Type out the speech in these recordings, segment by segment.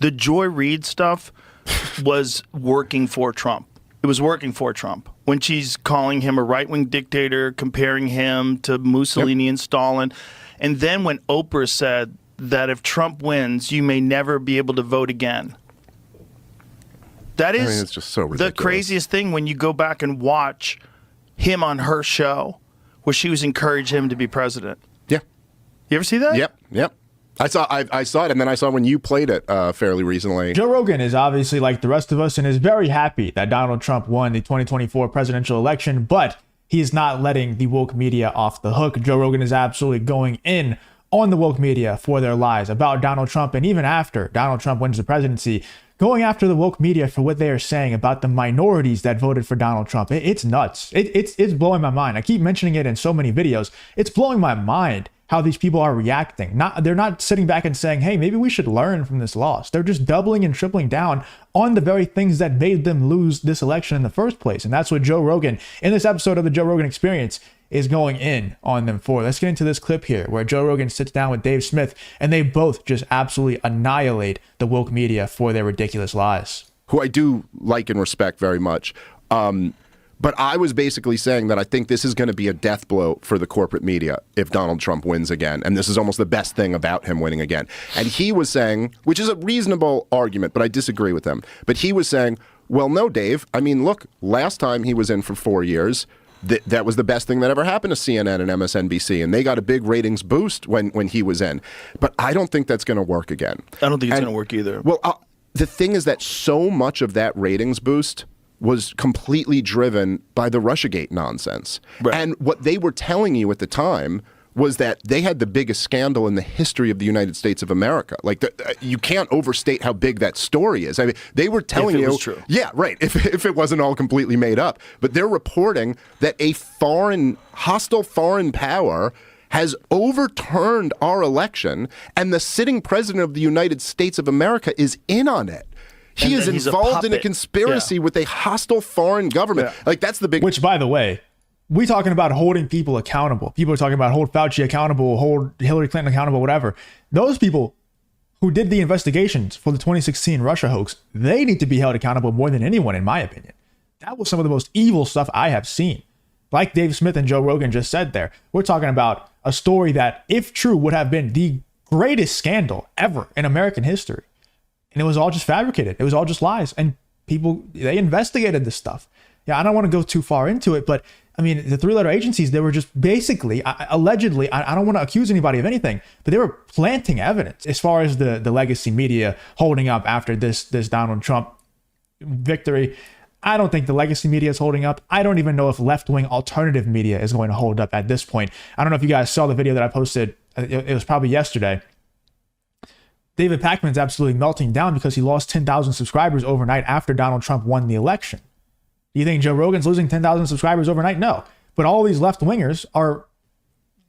The Joy Reid stuff was working for Trump. It was working for Trump. When she's calling him a right-wing dictator, comparing him to Mussolini and Stalin. And then when Oprah said that if Trump wins, you may never be able to vote again. That is it's just so ridiculous. The craziest thing when you go back and watch him on her show where she was encouraging him to be president. Yeah. You ever see that? Yep. I saw it, and then I saw when you played it fairly recently. Joe Rogan is obviously like the rest of us and is very happy that Donald Trump won the 2024 presidential election, but he is not letting the woke media off the hook. Joe Rogan is absolutely going in on the woke media for their lies about Donald Trump, and even after Donald Trump wins the presidency, going after the woke media for what they are saying about the minorities that voted for Donald Trump. It's nuts. It's blowing my mind. I keep mentioning it in so many videos. It's blowing my mind how these people are reacting. They're not sitting back and saying, hey, maybe we should learn from this loss. They're just doubling and tripling down on the very things that made them lose this election in the first place. And that's what Joe Rogan, in this episode of the Joe Rogan Experience, is going in on them for. Let's get into this clip here where Joe Rogan sits down with Dave Smith and they both just absolutely annihilate the woke media for their ridiculous lies. Who I do like and respect very much. But I was basically saying that I think this is going to be a death blow for the corporate media if Donald Trump wins again. And this is almost the best thing about him winning again. And he was saying, which is a reasonable argument, but I disagree with him. But he was saying, well, no, Dave. I mean, look, last time he was in for 4 years, that was the best thing that ever happened to CNN and MSNBC. And they got a big ratings boost when he was in. But I don't think that's going to work again. I don't think it's going to work either. Well, the thing is that so much of that ratings boost was completely driven by the Russiagate nonsense. Right. And what they were telling you at the time was that they had the biggest scandal in the history of the United States of America. Like, you can't overstate how big that story is. I mean, they were telling you... If it was true. Yeah, right. If it wasn't all completely made up. But they're reporting that a hostile foreign power has overturned our election, and the sitting president of the United States of America is in on it. He is involved in a conspiracy with a hostile foreign government. Yeah. Like, that's the big... Which, by the way, we talking about holding people accountable. People are talking about hold Fauci accountable, hold Hillary Clinton accountable, whatever. Those people who did the investigations for the 2016 Russia hoax, they need to be held accountable more than anyone, in my opinion. That was some of the most evil stuff I have seen. Like Dave Smith and Joe Rogan just said there, we're talking about a story that, if true, would have been the greatest scandal ever in American history. And it was all just fabricated. It was all just lies. And people, they investigated this stuff. Yeah, I don't want to go too far into it, but I mean, the three-letter agencies, they were just basically, allegedly, I don't want to accuse anybody of anything, but they were planting evidence as far as the legacy media holding up after this Donald Trump victory. I don't think the legacy media is holding up. I don't even know if left-wing alternative media is going to hold up at this point. I don't know if you guys saw the video that I posted. It was probably yesterday. David Pakman's absolutely melting down because he lost 10,000 subscribers overnight after Donald Trump won the election. Do you think Joe Rogan's losing 10,000 subscribers overnight? No. But all these left-wingers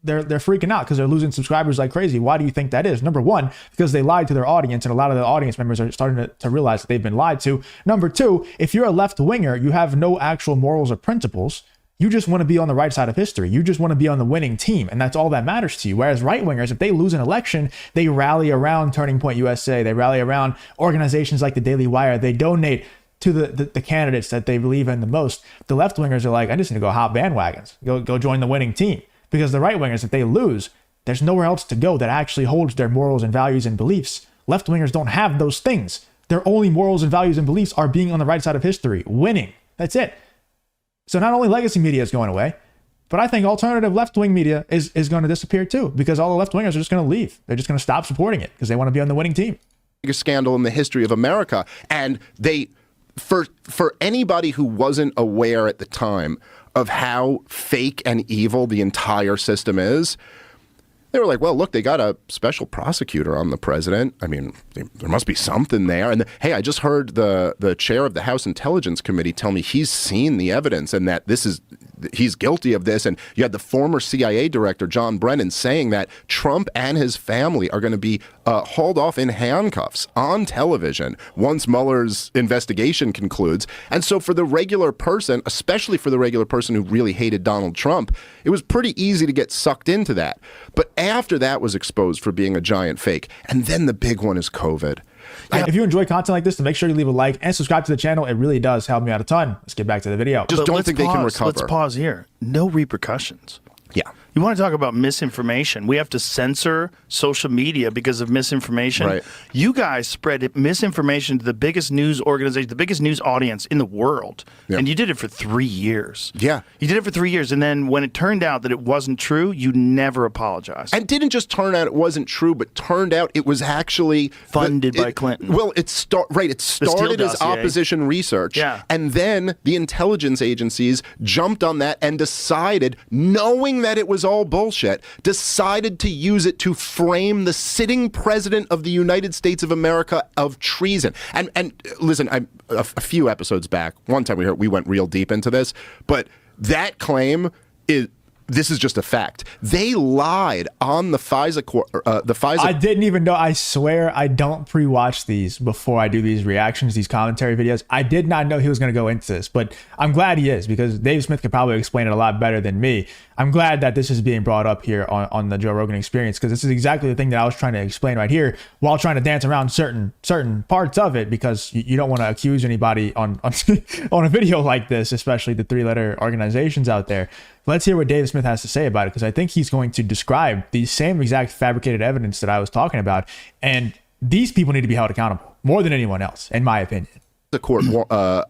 they're freaking out because they're losing subscribers like crazy. Why do you think that is? Number one, because they lied to their audience, and a lot of the audience members are starting to realize that they've been lied to. Number two, if you're a left-winger, you have no actual morals or principles. You just want to be on the right side of history. You just want to be on the winning team, and that's all that matters to you. Whereas right-wingers, if they lose an election, they rally around Turning Point USA. They rally around organizations like the Daily Wire. They donate to the candidates that they believe in the most. The left-wingers are like, I just need to go hop bandwagons. Go join the winning team. Because the right-wingers, if they lose, there's nowhere else to go that actually holds their morals and values and beliefs. Left-wingers don't have those things. Their only morals and values and beliefs are being on the right side of history, winning. That's it. So not only legacy media is going away, but I think alternative left-wing media is going to disappear too, because all the left-wingers are just going to leave. They're just going to stop supporting it because they want to be on the winning team. Biggest scandal in the history of America. And for anybody who wasn't aware at the time of how fake and evil the entire system is, they were like, well, look, they got a special prosecutor on the president. I mean, there must be something there. And hey, I just heard the chair of the House Intelligence Committee tell me he's seen the evidence and that he's guilty of this. And you had the former CIA director, John Brennan, saying that Trump and his family are going to be hauled off in handcuffs on television once Mueller's investigation concludes. And so for the regular person, especially for the regular person who really hated Donald Trump, it was pretty easy to get sucked into that. But after that was exposed for being a giant fake, and then the big one is COVID. If you enjoy content like this, then make sure you leave a like and subscribe to the channel. It really does help me out a ton. Let's get back to the video. Just don't think they can recover. Let's pause here. No repercussions. Yeah. You want to talk about misinformation? We have to censor social media because of misinformation. Right. You guys spread misinformation to the biggest news organization, the biggest news audience in the world. Yeah. And you did it for 3 years. Yeah. You did it for 3 years. And then when it turned out that it wasn't true, you never apologized. And didn't just turn out it wasn't true, but turned out it was actually funded by Clinton. Well, it started as opposition research. Yeah. And then the intelligence agencies jumped on that and decided, knowing that it was all bullshit, decided to use it to frame the sitting president of the United States of America of treason. And listen, a few episodes back, one time we went real deep into this, but that claim this is just a fact. They lied on the FISA court. I didn't even know. I swear I don't pre-watch these before I do these reactions, these commentary videos. I did not know he was going to go into this, but I'm glad he is, because Dave Smith could probably explain it a lot better than me. I'm glad that this is being brought up here on the Joe Rogan Experience, because this is exactly the thing that I was trying to explain right here while trying to dance around certain parts of it, because you don't want to accuse anybody on on a video like this, especially the 3-letter organizations out there. Let's hear what Dave Smith has to say about it, because I think he's going to describe the same exact fabricated evidence that I was talking about. And these people need to be held accountable more than anyone else, in my opinion. The court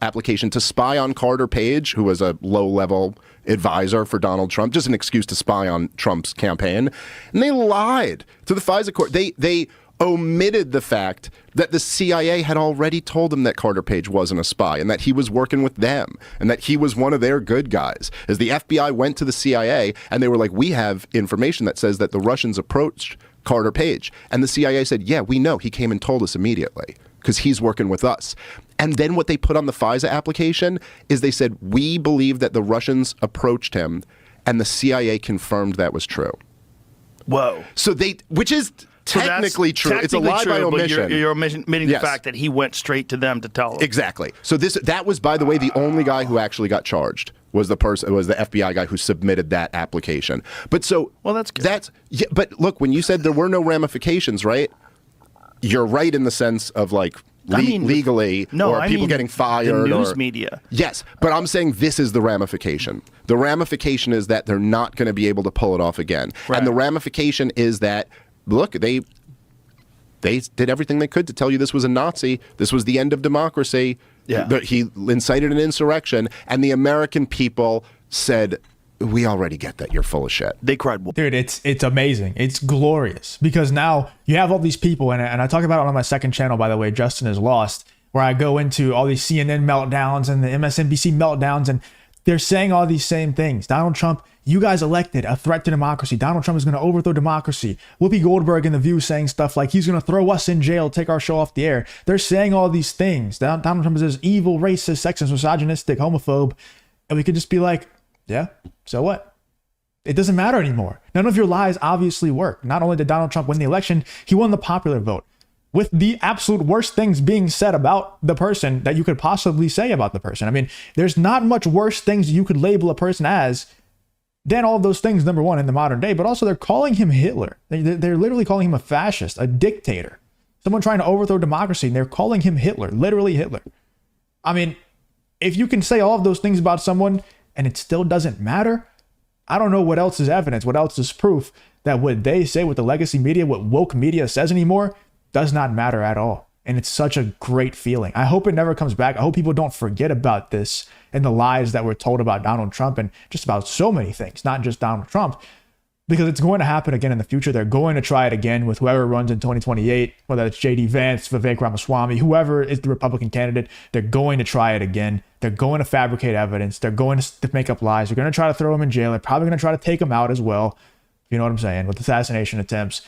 application to spy on Carter Page, who was a low-level advisor for Donald Trump, just an excuse to spy on Trump's campaign. And they lied to the FISA court. They omitted the fact that the CIA had already told them that Carter Page wasn't a spy and that he was working with them and that he was one of their good guys. As the FBI went to the CIA and they were like, we have information that says that the Russians approached Carter Page. And the CIA said, yeah, we know. He came and told us immediately because he's working with us. And then what they put on the FISA application is they said, we believe that the Russians approached him, and the CIA confirmed that was true. Whoa. So which is technically true. It's a lie by omission. But you're omitting the fact that he went straight to them to tell them. Exactly. So that was, by the way, the only guy who actually got charged was the FBI guy who submitted that application. But so, well, that's good. But look, when you said there were no ramifications, right? You're right in the sense of like legally, or people getting fired, the news media. Yes, but I'm saying this is the ramification. The ramification is that they're not going to be able to pull it off again, and the ramification is that, look, they did everything they could to tell you this was a Nazi. This was the end of democracy. Yeah. He incited an insurrection, and the American people said, we already get that you're full of shit. They cried. Dude, it's amazing. It's glorious, because now you have all these people, and I talk about it on my second channel, by the way, Justin is Lost, where I go into all these CNN meltdowns and the MSNBC meltdowns, and they're saying all these same things. Donald Trump, you guys elected a threat to democracy. Donald Trump is going to overthrow democracy. Whoopi Goldberg in The View saying stuff like he's going to throw us in jail, take our show off the air. They're saying all these things. Donald Trump is this evil, racist, sexist, misogynistic, homophobe. And we could just be like, yeah, so what? It doesn't matter anymore. None of your lies obviously work. Not only did Donald Trump win the election, he won the popular vote, with the absolute worst things being said about the person that you could possibly say about the person. I mean, there's not much worse things you could label a person as than all of those things, number one, in the modern day, but also they're calling him Hitler. They're literally calling him a fascist, a dictator, someone trying to overthrow democracy, and they're calling him Hitler, literally Hitler. I mean, if you can say all of those things about someone and it still doesn't matter, I don't know what else is evidence, what else is proof that what they say, what the legacy media, what woke media says anymore, does not matter at all. And it's such a great feeling. I hope it never comes back. I hope people don't forget about this and the lies that were told about Donald Trump and just about so many things, not just Donald Trump, because it's going to happen again in the future. They're going to try it again with whoever runs in 2028, whether it's J.D. Vance, Vivek Ramaswamy, whoever is the Republican candidate. They're going to try it again. They're going to fabricate evidence. They're going to make up lies. They're going to try to throw him in jail. They're probably going to try to take him out as well. You know what I'm saying? With assassination attempts.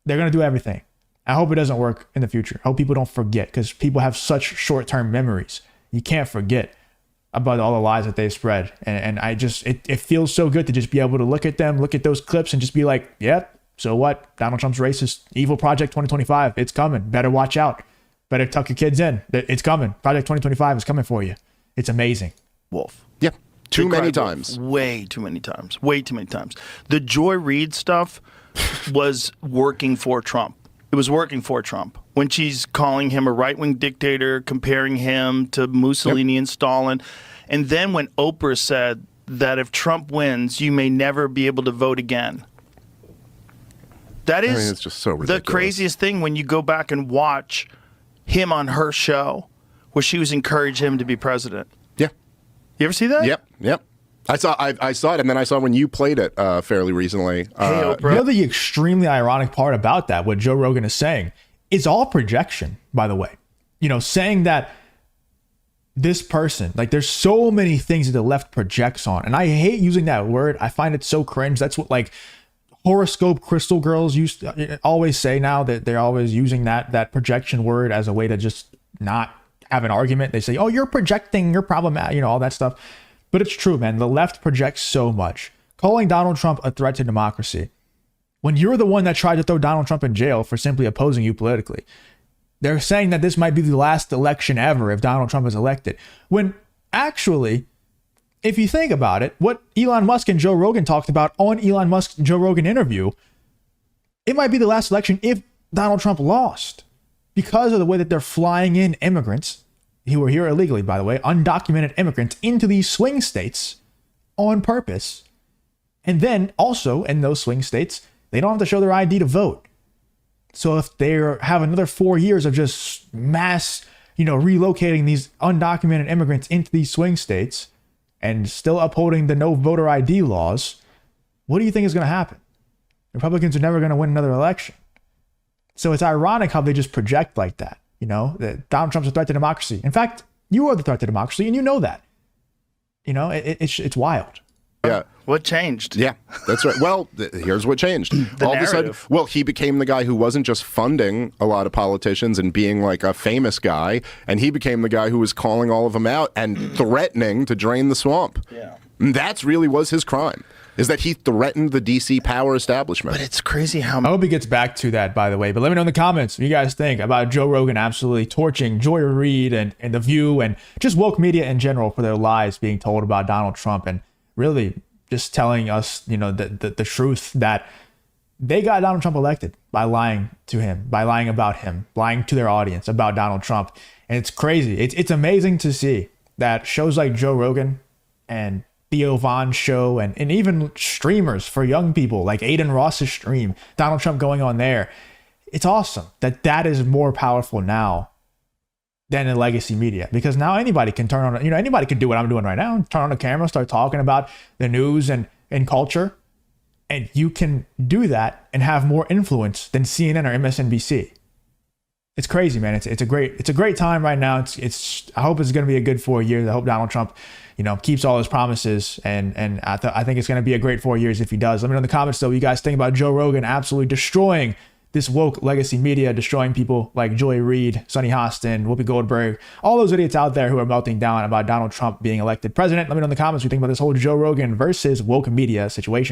They're going to do everything. I hope it doesn't work in the future. I hope people don't forget, because people have such short-term memories. You can't forget about all the lies that they spread. And I just, it feels so good to just be able to look at them, look at those clips and just be like, yep, so what? Donald Trump's racist, evil Project 2025. It's coming. Better watch out. Better tuck your kids in. It's coming. Project 2025 is coming for you. It's amazing. Wolf. Yeah. Too many times. Way too many times. Way too many times. The Joy Reid stuff was working for Trump. It was working for Trump. when she's calling him a right-wing dictator, comparing him to Mussolini and Stalin. And then when Oprah said that if Trump wins, you may never be able to vote again. That is it's just so ridiculous. The craziest thing when you go back and watch him on her show where she was encouraging him to be president. Yeah. You ever see that? Yep. I saw it, and then I saw when you played it fairly recently. Hey, Oprah. You know, the extremely ironic part about that, what Joe Rogan is saying, it's all projection, by the way. You know, saying that this person, like, there's so many things that the left projects on. And I hate using that word. I find it so cringe. That's what, like, horoscope crystal girls used to always say now, that they're always using that projection word as a way to just not have an argument. They say, oh, you're projecting, you're problematic, you know, all that stuff. But it's true, man. The left projects so much. Calling Donald Trump a threat to democracy, when you're the one that tried to throw Donald Trump in jail for simply opposing you politically. They're saying that this might be the last election ever if Donald Trump is elected. When actually, if you think about it, what Elon Musk and Joe Rogan talked about on Elon Musk's Joe Rogan interview, it might be the last election if Donald Trump lost, because of the way that they're flying in immigrants who were here illegally, by the way, undocumented immigrants into these swing states on purpose. And then also in those swing states, they don't have to show their ID to vote. So if they have another 4 years of just mass, relocating these undocumented immigrants into these swing states and still upholding the no voter ID laws, what do you think is going to happen? Republicans are never going to win another election. So it's ironic how they just project like that, that Donald Trump's a threat to democracy. In fact, you are the threat to democracy, and you know that. It's wild. Yeah. What changed? Yeah, that's right. Well, here's what changed. All of a sudden, he became the guy who wasn't just funding a lot of politicians and being like a famous guy, and he became the guy who was calling all of them out and threatening to drain the swamp. Yeah. And that's really was his crime, is that he threatened the DC power establishment. But it's crazy how... I hope he gets back to that, by the way. But let me know in the comments what you guys think about Joe Rogan absolutely torching Joy Reid and The View and just woke media in general for their lies being told about Donald Trump, and really just telling us, the truth that they got Donald Trump elected by lying to him, by lying about him, lying to their audience about Donald Trump. And it's crazy. It's amazing to see that shows like Joe Rogan and Theo Von's show and even streamers for young people like Aiden Ross's stream, Donald Trump going on there. It's awesome that is more powerful now than in legacy media, because now anybody can turn on, anybody can do what I'm doing right now, turn on the camera, start talking about the news and culture. And you can do that and have more influence than CNN or MSNBC. It's crazy, man. It's a great time right now. I hope it's going to be a good 4 years. I hope Donald Trump, keeps all his promises. And I think it's going to be a great 4 years if he does. Let me know in the comments, though, what you guys think about Joe Rogan absolutely destroying this woke legacy media, destroying people like Joy Reid, Sonny Hostin, Whoopi Goldberg, all those idiots out there who are melting down about Donald Trump being elected president. Let me know in the comments what you think about this whole Joe Rogan versus woke media situation.